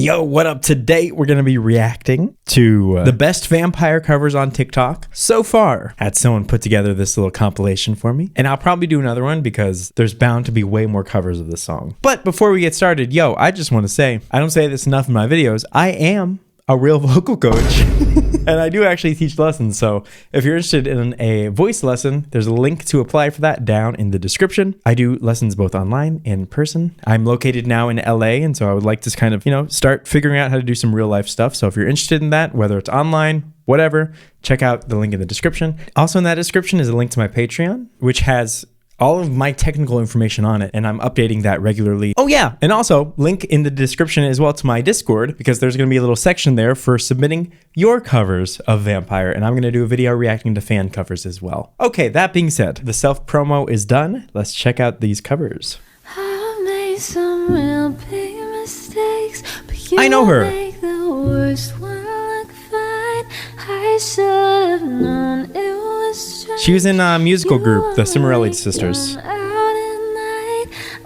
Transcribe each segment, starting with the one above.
Yo, what up? Today we're going to be reacting to the best vampire covers on TikTok so far. Had someone put together this little compilation for me, and I'll probably do another one because there's bound to be way more covers of this song. But before we get started, yo, I just want to say, I don't say this enough in my videos, I am a real vocal coach. And I do actually teach lessons, so if you're interested in a voice lesson, there's a link to apply for that down in the description. I do lessons both online and in person. I'm located now in LA, and so I would like to kind of, start figuring out how to do some real life stuff. So if you're interested in that, whether it's online, whatever, check out the link in the description. Also in that description is a link to my Patreon, which has all of my technical information on it, and I'm updating that regularly. Oh yeah, and also link in the description as well to my Discord, because there's going to be a little section there for submitting your covers of Vampire, and I'm going to do a video reacting to fan covers as well. Okay, that being said, the self-promo is done. Let's check out these covers. I made some real big mistakes, but you I know her. make the worst one look fine. I should have known it was strange. She was in a musical group, the Cimarelli Sisters.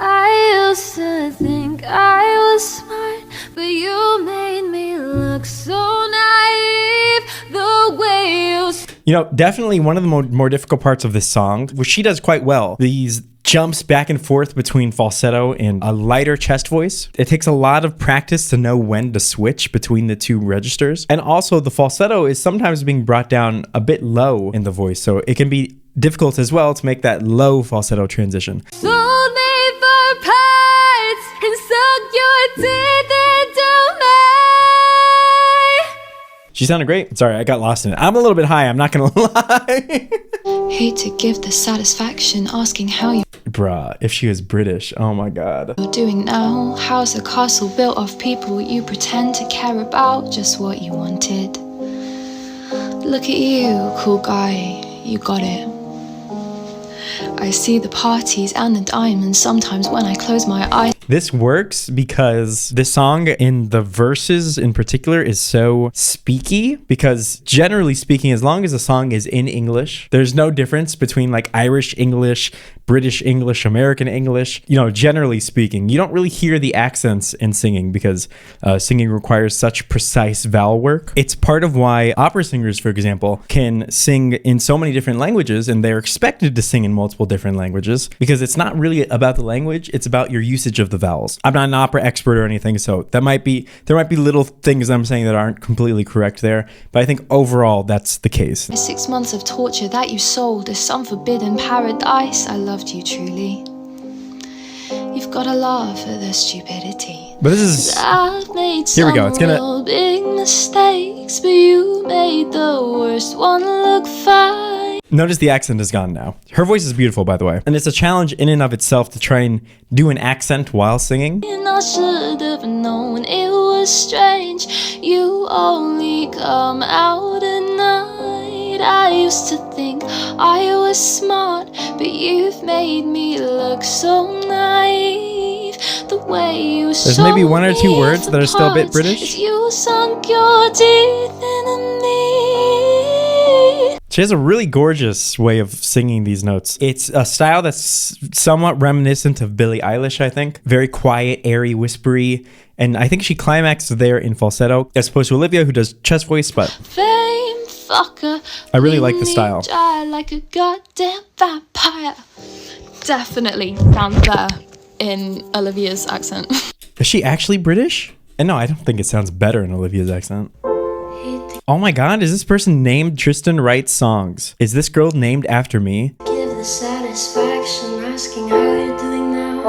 I used to think I was smart, but you made me look so naive. The way you Definitely one of the more difficult parts of this song, which she does quite well. These jumps back and forth between falsetto and a lighter chest voice. It takes a lot of practice to know when to switch between the two registers. And also the falsetto is sometimes being brought down a bit low in the voice, so it can be difficult as well to make that low falsetto transition. sold me for parts and suck your teeth into me. She sounded great. Sorry, I got lost in it. I'm a little bit high, I'm not gonna lie. Hate to give the satisfaction asking how you're Bruh, if she was British, oh my god. doing now. How's a castle built of people you pretend to care about? Just what you wanted. Look at you, cool guy, you got it. I see the parties and the diamonds sometimes when I close my eyes. This works because this song in the verses in particular is so speaky, because generally speaking, as long as a song is in English, there's no difference between like Irish English, British English, American English. Generally speaking, you don't really hear the accents in singing because singing requires such precise vowel work. It's part of why opera singers, for example, can sing in so many different languages, and they're expected to sing in multiple different languages because it's not really about the language, it's about your usage of the vowels. I'm not an opera expert or anything, so there might be little things I'm saying that aren't completely correct there, but I think overall that's the case. 6 months of torture that you sold as some forbidden paradise. I loved you truly. You've got to laugh at the stupidity. But this is, I've made here we go. It's gonna real big mistakes, but you made the worst one look fine. notice the accent is gone now. Her voice is beautiful, by the way, and it's a challenge in and of itself to try and do an accent while singing. And I should have known it was strange. You only come out at night. I used to think I was smart, but you've made me look so naive. The way you There's maybe one or two words that are still a bit British. You sunk your teeth into me. She has a really gorgeous way of singing these notes. It's a style that's somewhat reminiscent of Billie Eilish, I think. Very quiet, airy, whispery, and I think she climaxed there in falsetto, as opposed to Olivia, who does chest voice, but Fame fucker. I really like the style. Dry like a goddamn vampire. Definitely sounds better in Olivia's accent. Is she actually British? And no, I don't think it sounds better in Olivia's accent. Oh my god, is this person named Tristan Writes Songs? Is this girl named after me? Give the satisfaction asking how you're doing now.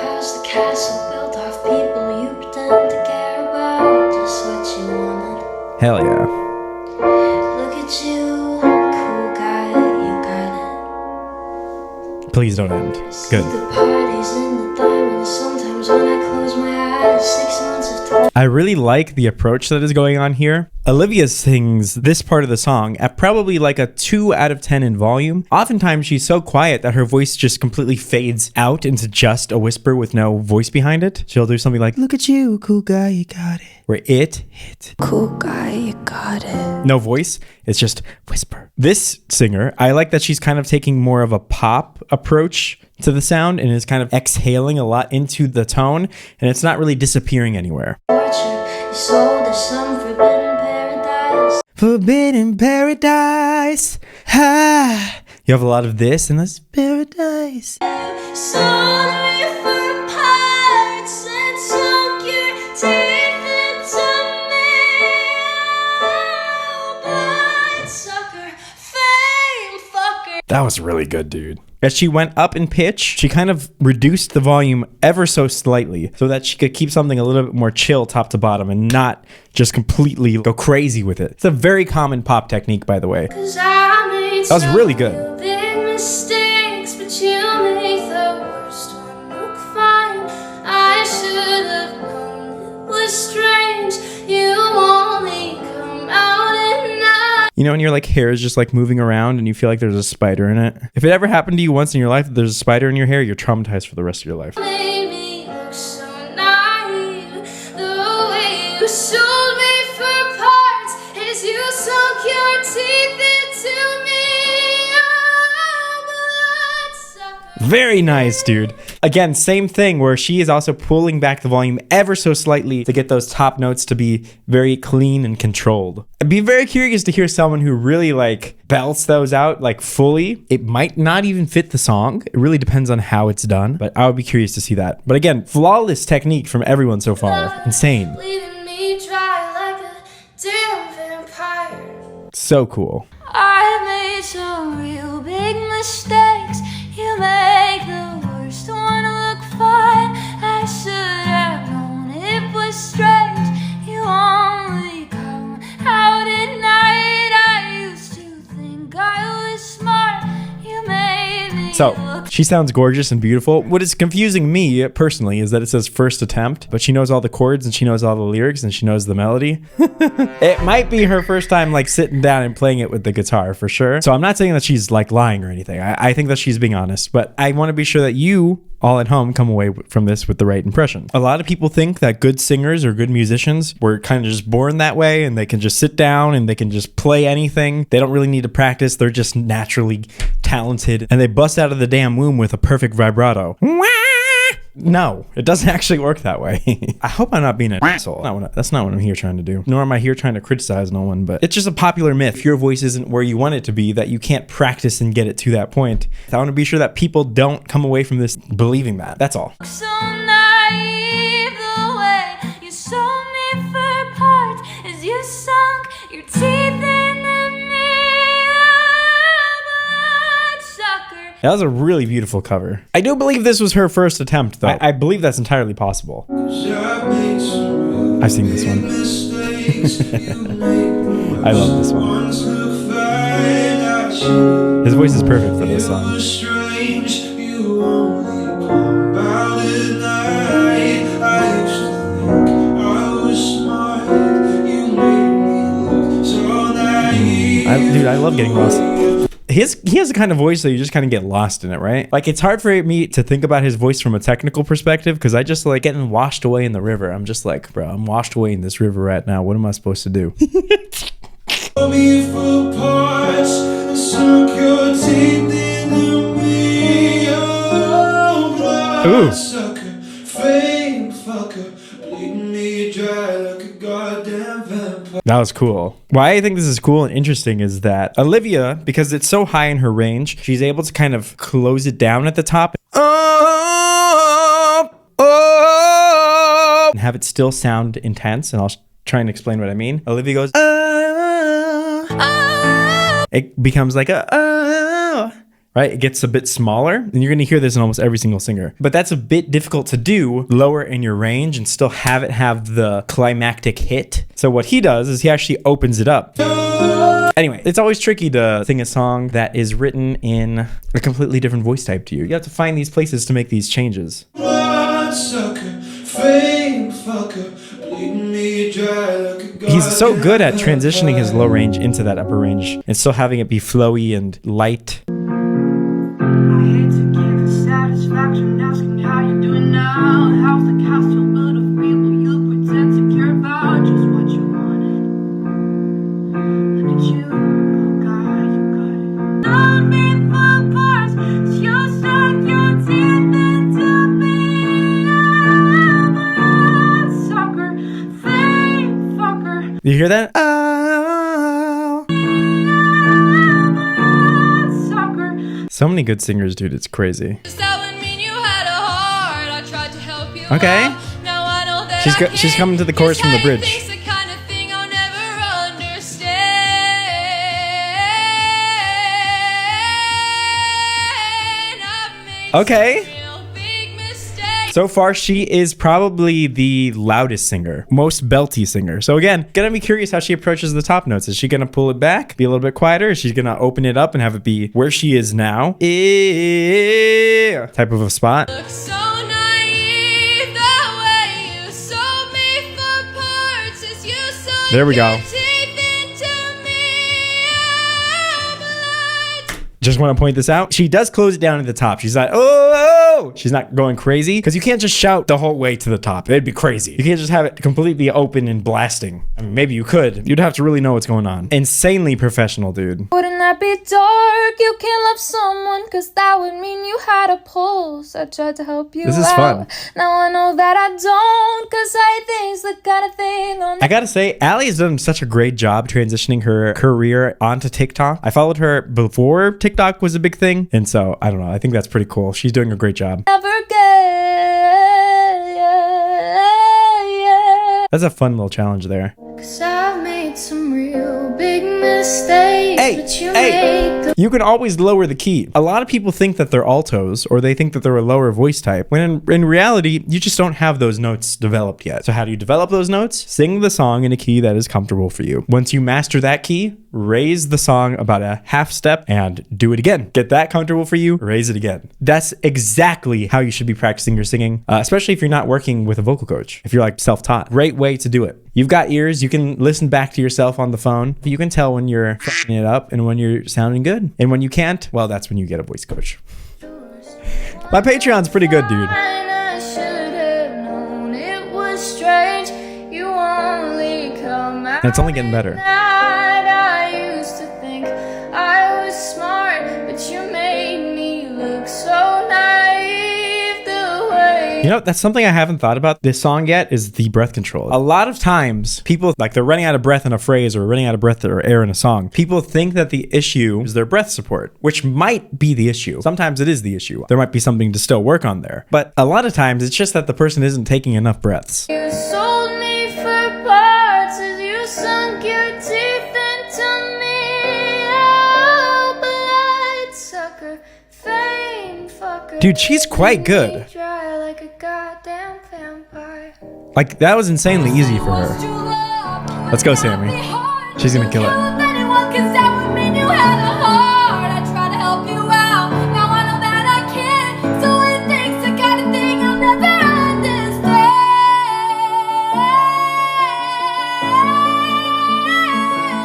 How's the castle built of people you pretend to care about? Just what you wanted. Hell yeah. Look at you, cool guy, you got Please don't end. it. Good. The parties and the diamonds. Sometimes when I close my eyes, 6 months of torture. I really like the approach that is going on here. Olivia sings this part of the song at probably like a 2 out of 10 in volume. Oftentimes she's so quiet that her voice just completely fades out into just a whisper with no voice behind it. She'll do something like, look at you, cool guy, you got it. Where it hit. Cool guy, you got it. No voice, it's just whisper. This singer, I like that she's kind of taking more of a pop approach to the sound and is kind of exhaling a lot into the tone, and it's not really disappearing anywhere. Torture. So there's some forbidden paradise. Forbidden paradise. Ah. You have a lot of this in this paradise. Sorry for parts and sunk your teeth into me. Oh, bloodsucker, fame fucker. That was really good, dude. As she went up in pitch, she kind of reduced the volume ever so slightly so that she could keep something a little bit more chill top to bottom and not just completely go crazy with it. It's a very common pop technique, by the way. That was really good. Big mistakes, but you made the worst one look fine. I should have known it was strange. You only come out at night. You know, when your like hair is just like moving around and you feel like there's a spider in it. If it ever happened to you once in your life that there's a spider in your hair, you're traumatized for the rest of your life. Made me look so naive. The way you sold me for parts is you sunk your teeth into me. Oh, bloodsucker. Very nice, dude. Again, same thing where she is also pulling back the volume ever so slightly to get those top notes to be very clean and controlled. I'd be very curious to hear someone who really like belts those out like fully. It might not even fit the song. It really depends on how it's done, but I would be curious to see that. But again, flawless technique from everyone so far. Insane. Bleeding me dry like a damn vampire. So cool. I made some real big mistakes. You make the worst one look fine. I should have known it was strange. You only come out at night. I used to think I was smart. You made me So, look. she sounds gorgeous and beautiful. What is confusing me personally is that it says first attempt, but she knows all the chords and she knows all the lyrics and she knows the melody. It might be her first time like sitting down and playing it with the guitar for sure. So I'm not saying that she's like lying or anything. I think that she's being honest, but I want to be sure that you all at home come away from this with the right impression. A lot of people think that good singers or good musicians were kind of just born that way and they can just sit down and they can just play anything. They don't really need to practice. They're just naturally talented and they bust out of the damn womb with a perfect vibrato. No, it doesn't actually work that way. I hope I'm not being an asshole. That's not what I'm here trying to do. Nor am I here trying to criticize no one, but it's just a popular myth. If your voice isn't where you want it to be, that you can't practice and get it to that point. I want to be sure that people don't come away from this believing that. That's all. So naive the way you sold me for parts as you sunk your teeth into me. Bloodsucker. That was a really beautiful cover. I do believe this was her first attempt, though. I believe that's entirely possible. I've seen this one. I love this one. His voice is perfect for this song. Dude, I love getting lost. He has a kind of voice that you just kind of get lost in it, right? Like, it's hard for me to think about his voice from a technical perspective because I just like getting washed away in the river. I'm just like, bro, I'm washed away in this river right now. What am I supposed to do? Ooh. That was cool. Why I think this is cool and interesting is that Olivia, because it's so high in her range, she's able to kind of close it down at the top and have it still sound intense. And I'll try and explain what I mean. Olivia goes, it becomes like right? It gets a bit smaller, and you're gonna hear this in almost every single singer. But that's a bit difficult to do lower in your range and still have it have the climactic hit. So what he does is he actually opens it up. Anyway, it's always tricky to sing a song that is written in a completely different voice type to you. You have to find these places to make these changes. He's so good at transitioning his low range into that upper range and still having it be flowy and light. I hate to give you satisfaction asking how you doing now. How's the castle built of people you pretend to care about? Just what you wanted. Look at you, oh God, you got it. Don't be for parts, you stuck your teeth into me. I'm a sucker, fame You hear that? Oh. Sucker. So many good singers, dude. It's crazy. That would mean you had a heart. I tried to help you Okay. out. Now I know that She's coming to the chorus from the bridge. It's the kind of thing I'll never understand. I've made Okay. some real big mistakes. So far, she is probably the loudest singer, most belty singer. So again, gonna be curious how she approaches the top notes. Is she gonna pull it back, be a little bit quieter? Is she gonna open it up and have it be where she is now? Type of a spot. Look so naive the way you sold me for parts as you sunk There we go. your teeth into me. Just want to point this out. She does close it down at the top. She's like, oh, she's not going crazy because you can't just shout the whole way to the top. It'd be crazy. You can't just have it completely open and blasting. I mean, maybe you could. You'd have to really know what's going on. Insanely professional, dude. Wouldn't that be dark? You can't love someone, cause that would mean you had a pulse. I tried to help you This is out. fun. Now I know that I don't, cause I think's the kind of thing on I gotta say, Ally has done such a great job transitioning her career onto TikTok. I followed her before TikTok was a big thing. And so, I don't know. I think that's pretty cool. She's doing a great job. never get. Yeah. That's a fun little challenge there. Cause I've made some real big mistakes, but you make the You can always lower the key. A lot of people think that they're altos or they think that they're a lower voice type, when in reality, you just don't have those notes developed yet. So how do you develop those notes? Sing the song in a key that is comfortable for you. Once you master that key, raise the song about a half step and do it again. Get that comfortable for you, raise it again. That's exactly how you should be practicing your singing, especially if you're not working with a vocal coach. If you're like self-taught, great way to do it. You've got ears, you can listen back to yourself on the phone. You can tell when you're fucking it up and when you're sounding good. And when you can't, well, that's when you get a voice coach. My Patreon's pretty good, dude. I should have known it was strange. You only come out. And it's only getting better. I used to think I was smart, but you made me look so naive the way. You know, that's something I haven't thought about this song yet is the breath control. A lot of times people like they're running out of breath in a phrase or running out of breath or air in a song. People think that the issue is their breath support, which might be the issue. Sometimes it is the issue. There might be something to still work on there. But a lot of times it's just that the person isn't taking enough breaths. You sold me for parts as you sunk your teeth into me. Oh, bloodsucker, fame fucker. Dude, she's quite good. Dry like a goddamn vampire. Like, that was insanely easy for her. Let's go, Sammy. She's gonna kill it.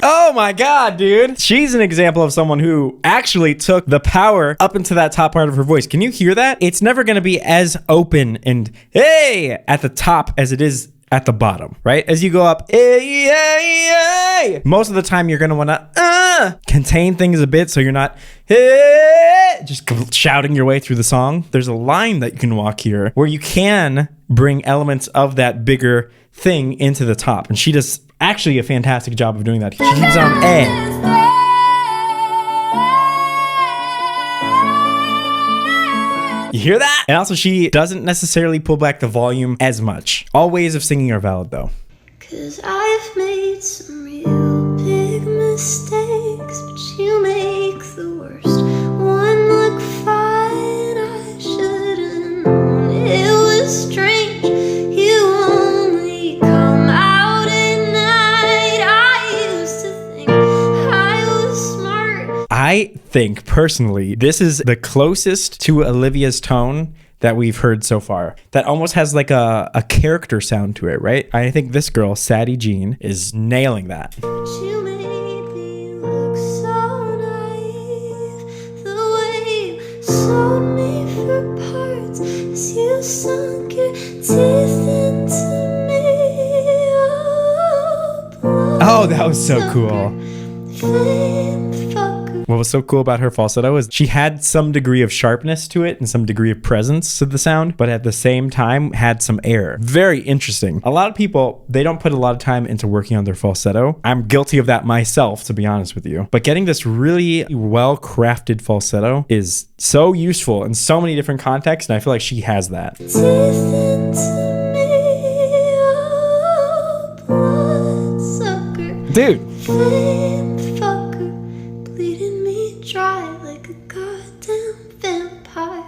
Oh my god, dude. She's an example of someone who actually took the power up into that top part of her voice. Can you hear that? It's never going to be as open and hey at the top as it is at the bottom, right? As you go up, hey, hey, hey. Most of the time you're going to want to contain things a bit so you're not hey, just shouting your way through the song. There's a line that you can walk here where you can bring elements of that bigger thing into the top. And she does actually a fantastic job of doing that. She keeps on You hear that? And also she doesn't necessarily pull back the volume as much. All ways of singing are valid though. Cause I've made some real big mistakes, but you make the worst one look fine. I should've known it was strange. You only come out at night. I used to think I was smart. I think personally, this is the closest to Olivia's tone that we've heard so far. That almost has like a character sound to it, right? I think this girl, sadiejean, is nailing that. You made me look so naive. The way you sold me for parts as you sunk your teeth into me. Oh, Oh, that was so cool. fame fucker. What was so cool about her falsetto is she had some degree of sharpness to it and some degree of presence to the sound, but at the same time had some air. Very interesting. A lot of people, they don't put a lot of time into working on their falsetto. I'm guilty of that myself, to be honest with you. But getting this really well-crafted falsetto is so useful in so many different contexts, and I feel like she has that. Dude. Flame fucker, bleeding me dry like a goddamn vampire.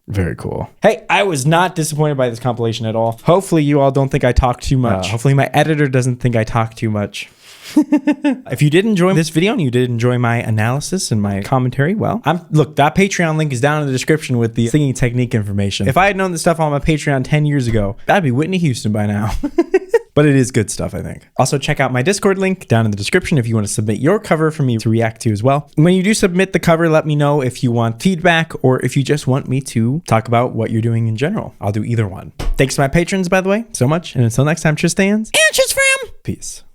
Very cool. Hey, I was not disappointed by this compilation at all. Hopefully you all don't think I talk too much. Hopefully my editor doesn't think I talk too much. If you did enjoy this video and you did enjoy my analysis and my commentary, well, look, that Patreon link is down in the description with the singing technique information. If I had known this stuff on my Patreon 10 years ago, that'd be Whitney Houston by now. But it is good stuff, I think. Also, check out my Discord link down in the description if you want to submit your cover for me to react to as well. When you do submit the cover, let me know if you want feedback or if you just want me to talk about what you're doing in general. I'll do either one. Thanks to my patrons, by the way, so much. And until next time, Tristan's and Tris from. Peace.